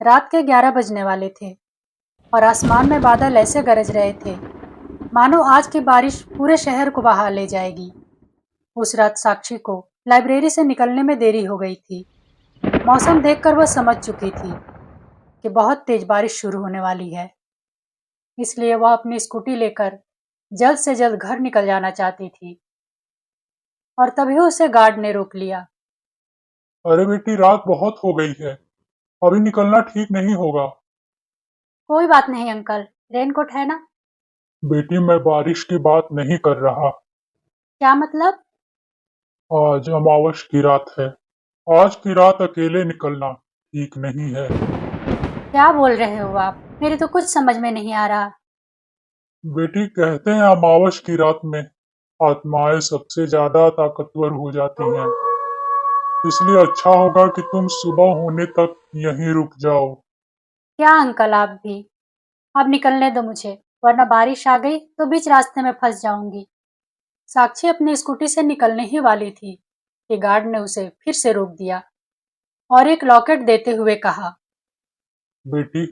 रात के 11 बजने वाले थे और आसमान में बादल ऐसे गरज रहे थे मानो आज की बारिश पूरे शहर को बहा ले जाएगी। उस रात साक्षी को लाइब्रेरी से निकलने में देरी हो गई थी। मौसम देखकर वह समझ चुकी थी कि बहुत तेज बारिश शुरू होने वाली है, इसलिए वह अपनी स्कूटी लेकर जल्द से जल्द घर निकल जाना चाहती थी। और तभी उसे गार्ड ने रोक लिया। अरे बेटी, रात बहुत हो गई है। अभी निकलना ठीक नहीं होगा। कोई बात नहीं अंकल, रेनकोट है ना। बेटी, मैं बारिश की बात नहीं कर रहा। क्या मतलब? आज अमावस की रात है। आज की रात अकेले निकलना ठीक नहीं है। क्या बोल रहे हो आप? मेरे तो कुछ समझ में नहीं आ रहा। बेटी, कहते हैं अमावस की रात में आत्माएं सबसे ज्यादा ताकतवर हो जाती हैं। इसलिए अच्छा होगा कि तुम सुबह होने तक यहीं रुक जाओ। क्या अंकल आप भी? अब निकलने दो मुझे, वरना बारिश आ गई तो बीच रास्ते में फंस जाऊंगी। साक्षी अपनी स्कूटी से निकलने ही वाली थी कि गार्ड ने उसे फिर से रोक दिया और एक लॉकेट देते हुए कहा। बेटी,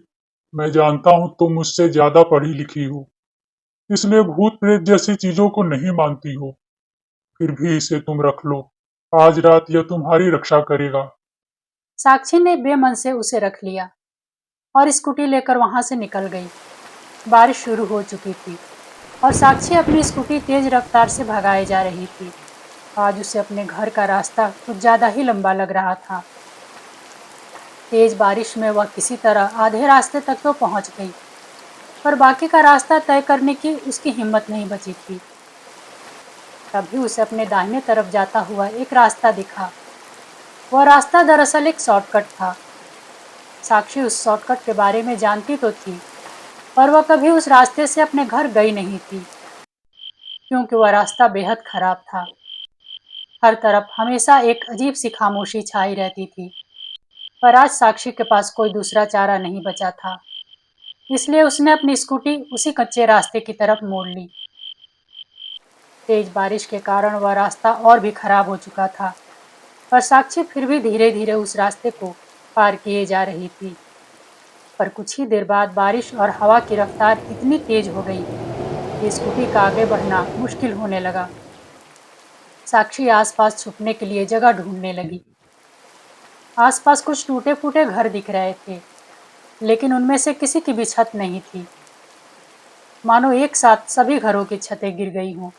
मैं जानता हूँ तुम मुझसे ज्यादा पढ़ी लिखी हो, इसलिए भूत प्रेत जैसी चीजों को नहीं मानती हो। फिर भी इसे तुम रख लो। आज रात यह तुम्हारी रक्षा करेगा। साक्षी ने बेमन से उसे रख लिया और स्कूटी लेकर वहां से निकल गई। बारिश शुरू हो चुकी थी और साक्षी अपनी स्कूटी तेज रफ्तार से भगाए जा रही थी। आज उसे अपने घर का रास्ता कुछ ज्यादा ही लंबा लग रहा था। तेज बारिश में वह किसी तरह आधे रास्ते तक तो पहुंच गई, पर बाकी का रास्ता तय करने की उसकी हिम्मत नहीं बची थी। तभी उसे अपने दाहिने तरफ जाता हुआ एक रास्ता दिखा। वह रास्ता दरअसल एक शॉर्टकट था। साक्षी उस शॉर्टकट के बारे में जानती तो थी, पर वह कभी उस रास्ते से अपने घर गई नहीं थी, क्योंकि वह रास्ता बेहद खराब था। हर तरफ हमेशा एक अजीब सी खामोशी छाई रहती थी। पर आज साक्षी के पास कोई दूसरा चारा नहीं बचा था, इसलिए उसने अपनी स्कूटी उसी कच्चे रास्ते की तरफ मोड़ ली। तेज बारिश के कारण वह रास्ता और भी खराब हो चुका था, पर साक्षी फिर भी धीरे धीरे उस रास्ते को पार किए जा रही थी। पर कुछ ही देर बाद बारिश और हवा की रफ्तार इतनी तेज हो गई कि स्कूटी का आगे बढ़ना मुश्किल होने लगा। साक्षी आसपास छुपने के लिए जगह ढूंढने लगी। आसपास कुछ टूटे फूटे घर दिख रहे थे, लेकिन उनमें से किसी की भी छत नहीं थी, मानो एक साथ सभी घरों की छतें गिर गई हों।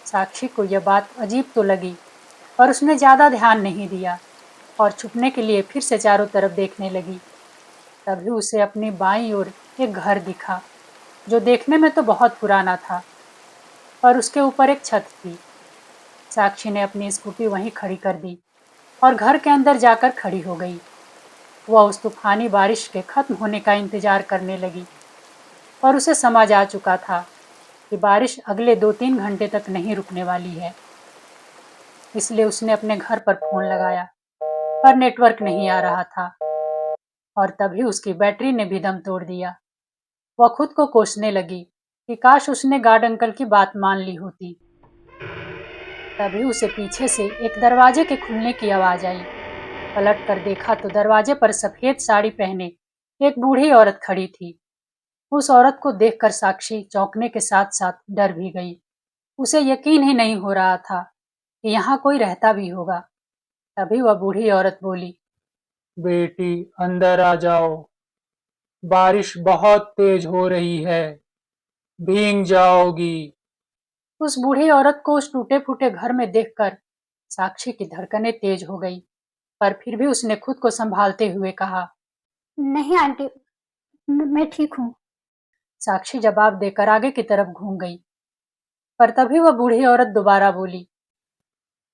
साक्षी को यह बात अजीब तो लगी, पर उसने ज्यादा ध्यान नहीं दिया और छुपने के लिए फिर से चारों तरफ देखने लगी। तभी उसे अपनी बाईं ओर एक घर दिखा, जो देखने में तो बहुत पुराना था, पर उसके ऊपर एक छत थी। साक्षी ने अपनी स्कूटी वहीं खड़ी कर दी और घर के अंदर जाकर खड़ी हो गई। वह उस तूफानी बारिश के खत्म होने का इंतजार करने लगी, पर उसे समझ आ चुका था कि बारिश अगले 2-3 घंटे तक नहीं रुकने वाली है। इसलिए उसने अपने घर पर फोन लगाया, पर नेटवर्क नहीं आ रहा था और तभी उसकी बैटरी ने भी दम तोड़ दिया। वह खुद को कोसने लगी कि काश उसने गार्ड अंकल की बात मान ली होती। तभी उसे पीछे से एक दरवाजे के खुलने की आवाज आई। पलट कर देखा तो दरवाजे पर सफेद साड़ी पहने एक बूढ़ी औरत खड़ी थी। उस औरत को देखकर साक्षी चौंकने के साथ साथ डर भी गई। उसे यकीन ही नहीं हो रहा था कि यहाँ कोई रहता भी होगा। तभी वह बूढ़ी औरत बोली। बेटी, अंदर आ जाओ। बारिश बहुत तेज हो रही है, भीग जाओगी। उस बूढ़ी औरत को उस टूटे फूटे घर में देखकर साक्षी की धड़कनें तेज हो गई, पर फिर भी उसने खुद को संभालते हुए कहा। नहीं आंटी, मैं ठीक हूँ। साक्षी जवाब देकर आगे की तरफ घूम गई, पर तभी वह बूढ़ी औरत दोबारा बोली।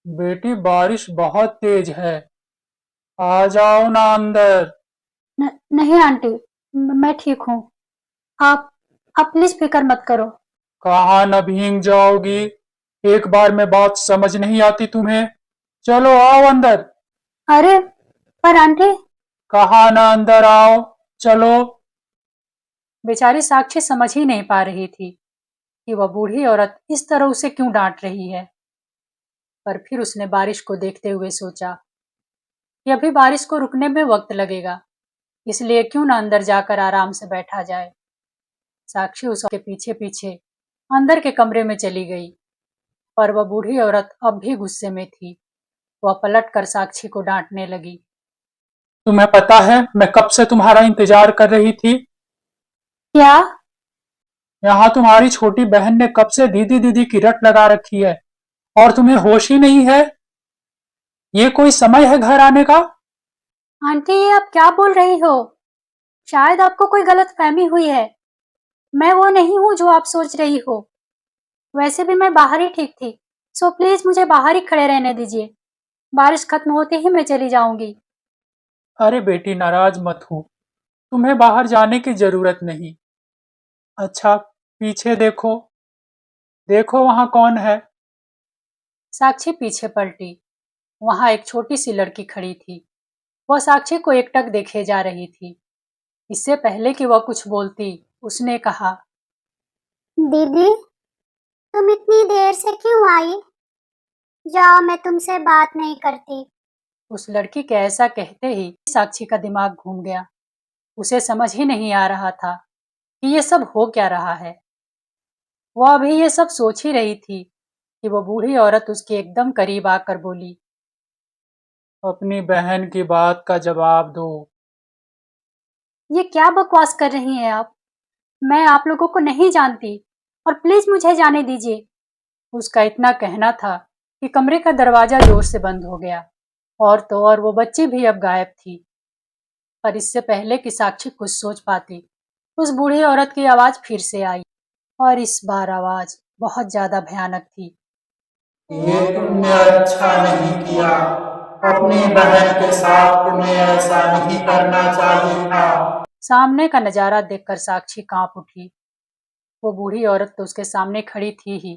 बेटी, बारिश बहुत तेज है, आ जाओ ना अंदर। नहीं आंटी, मैं ठीक हूँ। आप आप प्लीज फिक्र मत करो। कहाँ न भीग जाओगी। एक बार में बात समझ नहीं आती तुम्हें। चलो आओ अंदर। अरे पर आंटी। कहाँ ना अंदर आओ, चलो। बेचारी साक्षी समझ ही नहीं पा रही थी कि वह बूढ़ी औरत इस तरह उसे क्यों डांट रही है। पर फिर उसने बारिश को देखते हुए सोचा कि अभी बारिश को रुकने में वक्त लगेगा, इसलिए क्यों न अंदर जाकर आराम से बैठा जाए। साक्षी उसके पीछे पीछे अंदर के कमरे में चली गई, पर वह बूढ़ी औरत अब भी गुस्से में थी। वह पलट कर साक्षी को डांटने लगी। तुम्हें पता है मैं कब से तुम्हारा इंतजार कर रही थी। क्या? यहाँ तुम्हारी छोटी बहन ने कब से दीदी दीदी की रट लगा रखी है और तुम्हें होश ही नहीं है। ये कोई समय है घर आने का? आंटी, ये आप क्या बोल रही हो? शायद आपको कोई गलतफहमी हुई है। मैं वो नहीं हूँ जो आप सोच रही हो। वैसे भी मैं बाहर ही ठीक थी, सो प्लीज मुझे बाहर ही खड़े रहने दीजिए। बारिश खत्म होते ही मैं चली जाऊंगी। अरे बेटी, नाराज मत हो, तुम्हें बाहर जाने की जरूरत नहीं। अच्छा, पीछे देखो, देखो वहां कौन है। साक्षी पीछे पलटी। वहां एक छोटी सी लड़की खड़ी थी। वह साक्षी को एकटक देखे जा रही थी। इससे पहले कि वह कुछ बोलती, उसने कहा, दीदी, तुम इतनी देर से क्यों आई? जाओ, मैं तुमसे बात नहीं करती। उस लड़की के ऐसा कहते ही साक्षी का दिमाग घूम गया। उसे समझ ही नहीं आ रहा था कि ये सब हो क्या रहा है। वह अभी ये सब सोच ही रही थी कि वो बूढ़ी औरत उसके एकदम करीब आकर बोली, अपनी बहन की बात का जवाब दो। ये क्या बकवास कर रही हैं आप? मैं आप लोगों को नहीं जानती और प्लीज मुझे जाने दीजिए। उसका इतना कहना था कि कमरे का दरवाजा जोर से बंद हो गया, और तो और वो बच्ची भी अब गायब थी। पर इससे पहले कि साक्षी कुछ सोच पाती, उस बूढ़ी औरत की आवाज फिर से आई, और इस बार आवाज बहुत ज्यादा भयानक थी। ये तुमने अच्छा नहीं किया। अपनी बहन के साथ तुम्हें ऐसा नहीं करना चाहिए था। सामने का नजारा देखकर साक्षी कांप उठी। वो बूढ़ी औरत तो उसके सामने खड़ी थी ही,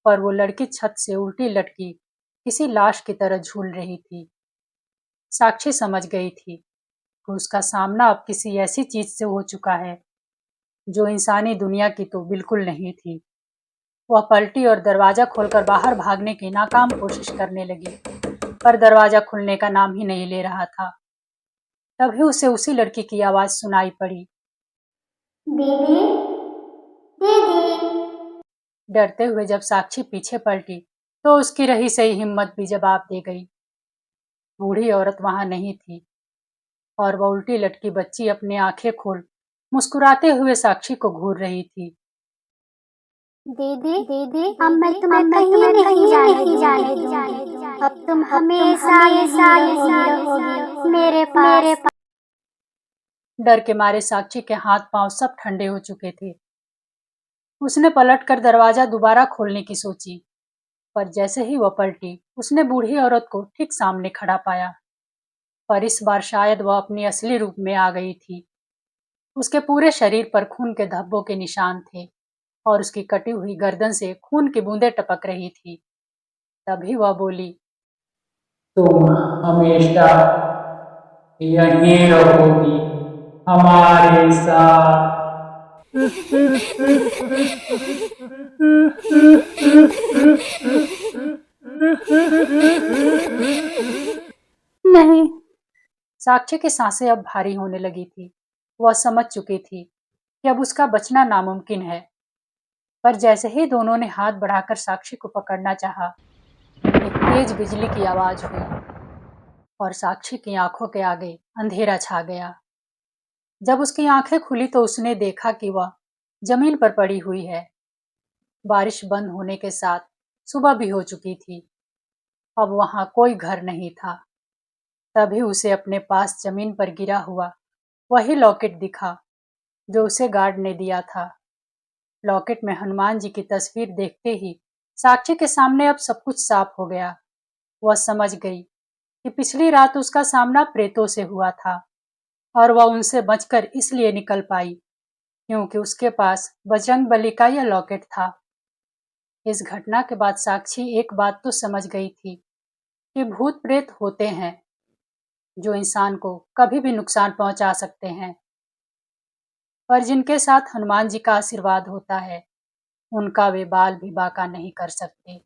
पर वो लड़की छत से उल्टी लटकी किसी लाश की तरह झूल रही थी। साक्षी समझ गई थी कि उसका सामना अब किसी ऐसी चीज से हो चुका है जो इंसानी दुनिया की तो बिल्कुल नहीं थी। वह पलटी और दरवाजा खोलकर बाहर भागने की नाकाम कोशिश करने लगी, पर दरवाजा खुलने का नाम ही नहीं ले रहा था। तभी उसे उसी लड़की की आवाज सुनाई पड़ी। दीदी, दीदी। डरते हुए जब साक्षी पीछे पलटी तो उसकी रही सही हिम्मत भी जवाब दे गई। बूढ़ी औरत वहां नहीं थी, और वह उल्टी लटकी बच्ची अपनी आंखें खोल मुस्कुराते हुए साक्षी को घूर रही थी। दीदी, दीदी, अब मैं तुम्हें कहीं नहीं जाने दूंगी। अब तुम हमेशा यहीं रहोगी मेरे पास। डर के मारे साक्षी के हाथ पांव सब ठंडे हो चुके थे। उसने पलटकर दरवाजा दोबारा खोलने की सोची, पर जैसे ही वह पलटी, उसने बूढ़ी औरत को ठीक सामने खड़ा पाया। पर इस बार शायद वह अपनी असली रूप में आ गई थी। उसके पूरे शरीर पर खून के धब्बों के निशान थे, और उसकी कटी हुई गर्दन से खून की बूंदें टपक रही थी। तभी वह बोली, तुम हमेशा यहीं रहोगी हमारे साथ। नहीं। साक्षी की सांसें अब भारी होने लगी थी। वह समझ चुकी थी कि अब उसका बचना नामुमकिन है। पर जैसे ही दोनों ने हाथ बढ़ाकर साक्षी को पकड़ना चाहा, एक तेज बिजली की आवाज हुई, और साक्षी की आंखों के आगे अंधेरा छा गया। जब उसकी आंखें खुली तो उसने देखा कि वह जमीन पर पड़ी हुई है। बारिश बंद होने के साथ सुबह भी हो चुकी थी। अब वहां कोई घर नहीं था। तभी उसे अपने पास जमीन पर गिरा हुआ वही लॉकेट दिखा जो उसे गार्ड ने दिया था। लॉकेट में हनुमान जी की तस्वीर देखते ही साक्षी के सामने अब सब कुछ साफ हो गया। वह समझ गई कि पिछली रात उसका सामना प्रेतों से हुआ था, और वह उनसे बचकर इसलिए निकल पाई क्योंकि उसके पास बजरंगबली का यह लॉकेट था। इस घटना के बाद साक्षी एक बात तो समझ गई थी कि भूत प्रेत होते हैं जो इंसान को कभी भी नुकसान पहुंचा सकते हैं, पर जिनके साथ हनुमान जी का आशीर्वाद होता है, उनका वे बाल भी बांका नहीं कर सकते।